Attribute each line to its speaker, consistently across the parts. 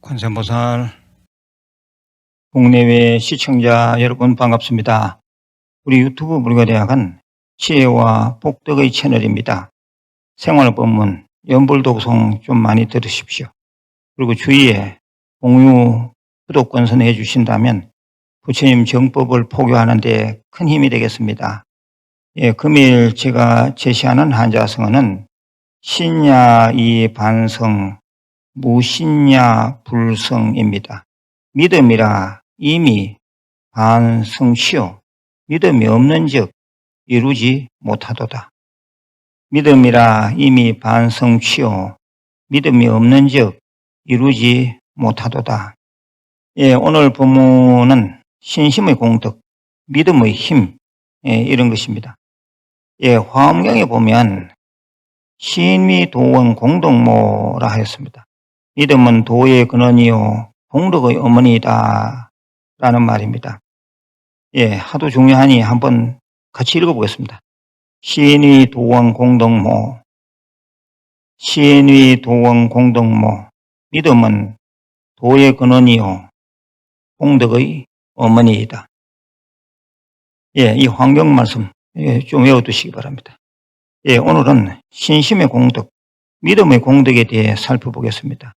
Speaker 1: 관세음보살, 국내외 시청자 여러분 반갑습니다. 우리 유튜브 불교대학은 지혜와 복덕의 채널입니다. 생활법문, 연불독송 좀 많이 들으십시오. 그리고 주위에 공유, 구독 권선해 주신다면 부처님 정법을 포교하는 데 큰 힘이 되겠습니다. 금일 제가 제시하는 한자성어는 신야이 반성, 무신야 불성입니다. 믿음이라 이미 반성시요 믿음이 없는 즉 이루지 못하도다. 믿음이라 이미 반성시요 믿음이 없는 즉 이루지 못하도다. 오늘 본문은 신심의 공덕, 믿음의 힘, 이런 것입니다. 화엄경에 보면 신미도원 공덕모라 하였습니다. 믿음은 도의 근원이요 공덕의 어머니이다 라는 말입니다. 하도 중요하니 한번 같이 읽어보겠습니다. 신위도원 공덕모, 신위도원 공덕모, 믿음은 도의 근원이요 공덕의 어머니이다. 이 환경 말씀 좀 외워두시기 바랍니다. 오늘은 신심의 공덕, 믿음의 공덕에 대해 살펴보겠습니다.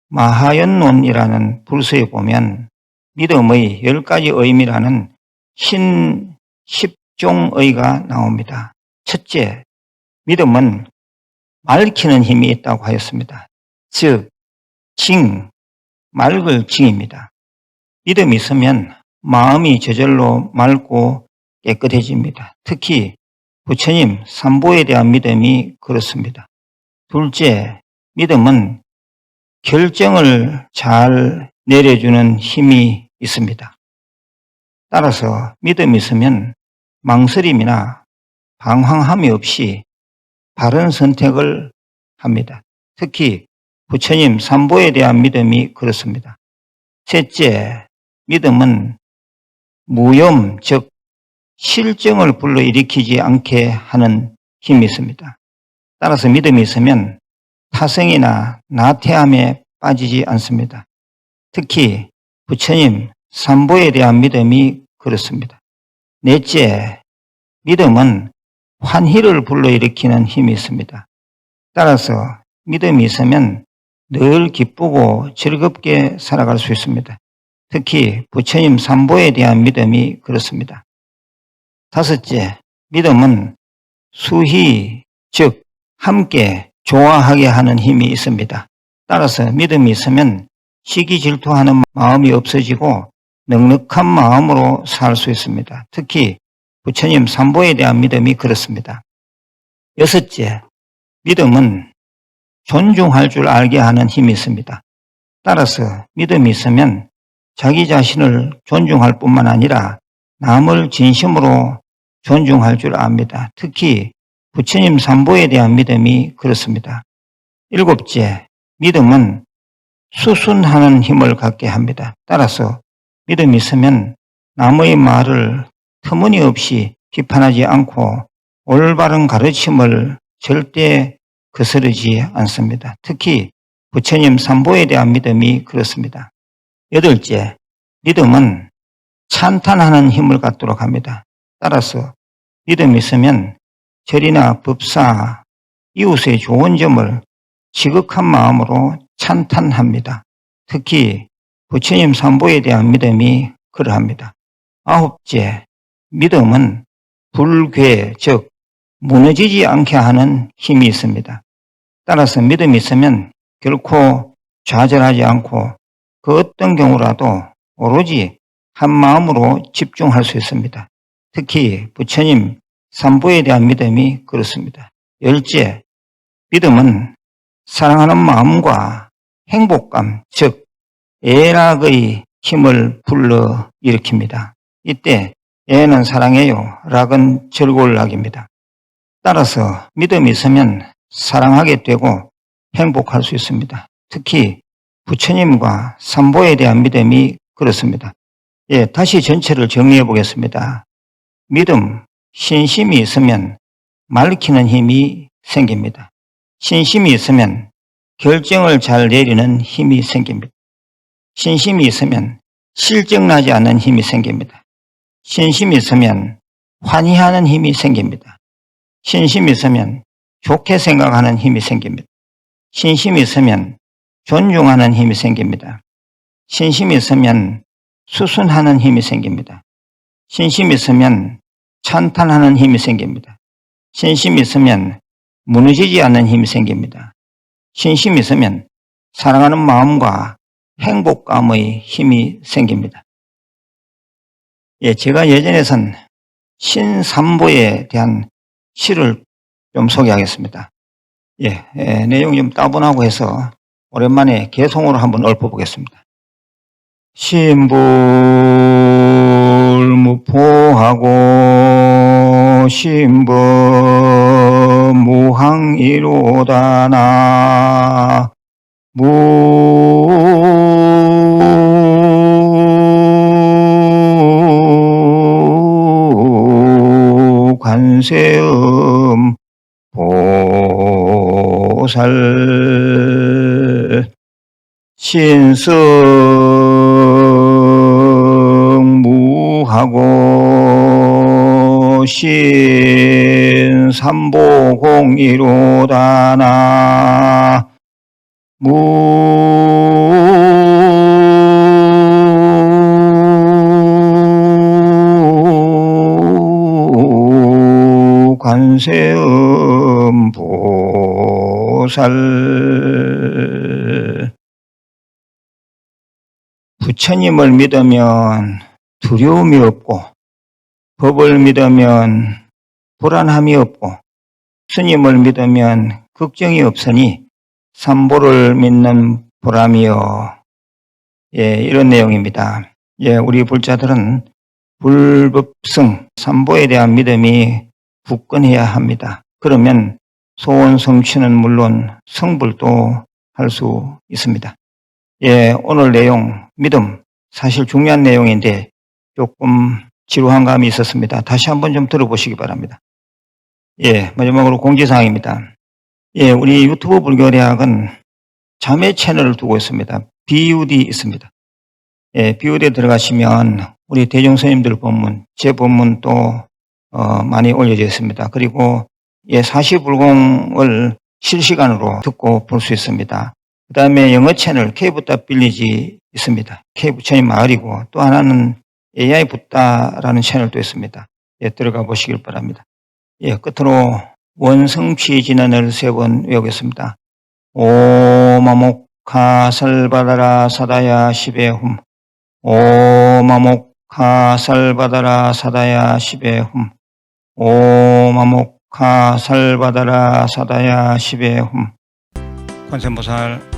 Speaker 1: 마하연론이라는 불서에 보면 믿음의 10가지 의미라는 신 10종의가 나옵니다. 첫째, 믿음은 맑히는 힘이 있다고 하였습니다. 즉, 맑을 징입니다. 믿음이 있으면 마음이 저절로 맑고 깨끗해집니다. 특히 부처님 삼보에 대한 믿음이 그렇습니다. 둘째, 믿음은 결정을 잘 내려주는 힘이 있습니다. 따라서 믿음이 있으면 망설임이나 방황함이 없이 바른 선택을 합니다. 특히 부처님 삼보에 대한 믿음이 그렇습니다. 셋째, 믿음은 무염, 즉 실정을 불러일으키지 않게 하는 힘이 있습니다. 따라서 믿음이 있으면 타성이나 나태함에 빠지지 않습니다. 특히 부처님 삼보에 대한 믿음이 그렇습니다. 넷째, 믿음은 환희를 불러일으키는 힘이 있습니다. 따라서 믿음이 있으면 늘 기쁘고 즐겁게 살아갈 수 있습니다. 특히 부처님 삼보에 대한 믿음이 그렇습니다. 다섯째, 믿음은 수희, 즉 함께 좋아하게 하는 힘이 있습니다. 따라서 믿음이 있으면 시기 질투하는 마음이 없어지고 넉넉한 마음으로 살 수 있습니다. 특히 부처님 삼보에 대한 믿음이 그렇습니다. 여섯째, 믿음은 존중할 줄 알게 하는 힘이 있습니다. 따라서 믿음이 있으면 자기 자신을 존중할 뿐만 아니라 남을 진심으로 존중할 줄 압니다. 특히 부처님 삼보에 대한 믿음이 그렇습니다. 일곱째, 믿음은 수순하는 힘을 갖게 합니다. 따라서 믿음이 있으면 남의 말을 터무니없이 비판하지 않고 올바른 가르침을 절대 거스르지 않습니다. 특히 부처님 삼보에 대한 믿음이 그렇습니다. 여덟째, 믿음은 찬탄하는 힘을 갖도록 합니다. 따라서 믿음이 있으면 절이나 법사, 이웃의 좋은 점을 지극한 마음으로 찬탄합니다. 특히 부처님 삼보에 대한 믿음이 그러합니다. 아홉째, 믿음은 불괴, 즉 무너지지 않게 하는 힘이 있습니다. 따라서 믿음이 있으면 결코 좌절하지 않고 그 어떤 경우라도 오로지 한 마음으로 집중할 수 있습니다. 특히 부처님 삼보에 대한 믿음이 그렇습니다. 열째, 믿음은 사랑하는 마음과 행복감, 즉 애락의 힘을 불러일으킵니다. 이때 애는 사랑해요, 락은 절골락입니다. 따라서 믿음이 있으면 사랑하게 되고 행복할 수 있습니다. 특히 부처님과 삼보에 대한 믿음이 그렇습니다. 다시 전체를 정리해 보겠습니다. 믿음, 신심이 있으면 말리키는 힘이 생깁니다. 신심이 있으면 결정을 잘 내리는 힘이 생깁니다. 신심이 있으면 실증나지 않는 힘이 생깁니다. 신심이 있으면 환희하는 힘이 생깁니다. 신심이 있으면 좋게 생각하는 힘이 생깁니다. 신심이 있으면 존중하는 힘이 생깁니다. 신심이 있으면 수순하는 힘이 생깁니다. 신심이 있으면 찬탄하는 힘이 생깁니다. 신심이 있으면 무너지지 않는 힘이 생깁니다. 신심이 있으면 사랑하는 마음과 행복감의 힘이 생깁니다. 제가 예전에선 신삼보에 대한 시를 좀 소개하겠습니다. 내용이 좀 따분하고 해서 오랜만에 개송으로 한번 읊어보겠습니다. 신불무포하고 신법무항이로다 나 관세음 보살 신성무하고 신삼보공이로다 나 관세음 보살. 부처님을 믿으면 두려움이 없고, 법을 믿으면 불안함이 없고, 스님을 믿으면 걱정이 없으니 삼보를 믿는 보람이요. 이런 내용입니다. 우리 불자들은 불법성, 삼보에 대한 믿음이 굳건해야 합니다. 그러면 소원 성취는 물론 성불도 할 수 있습니다. 오늘 내용, 믿음, 사실 중요한 내용인데 조금 지루한 감이 있었습니다. 다시 한번 좀 들어보시기 바랍니다. 마지막으로 공지사항입니다. 우리 유튜브 불교대학은 자매 채널을 두고 있습니다. BUD 있습니다. BUD에 들어가시면 우리 대중스님들 법문, 제 법문도 많이 올려져 있습니다. 그리고 사시불공을 실시간으로 듣고 볼 수 있습니다. 그 다음에 영어 채널 K붓다 빌리지 있습니다. K부처님 마을이고, 또 하나는 AI 붓다라는 채널도 있습니다. 들어가 보시길 바랍니다. 끝으로 원성취진언을 3번 외우겠습니다. 오마목카 설바다라 사다야 시베훔. 오마목카 설바다라 사다야 시베훔. 오마목카 설바다라 사다야 시베훔. 관세음보살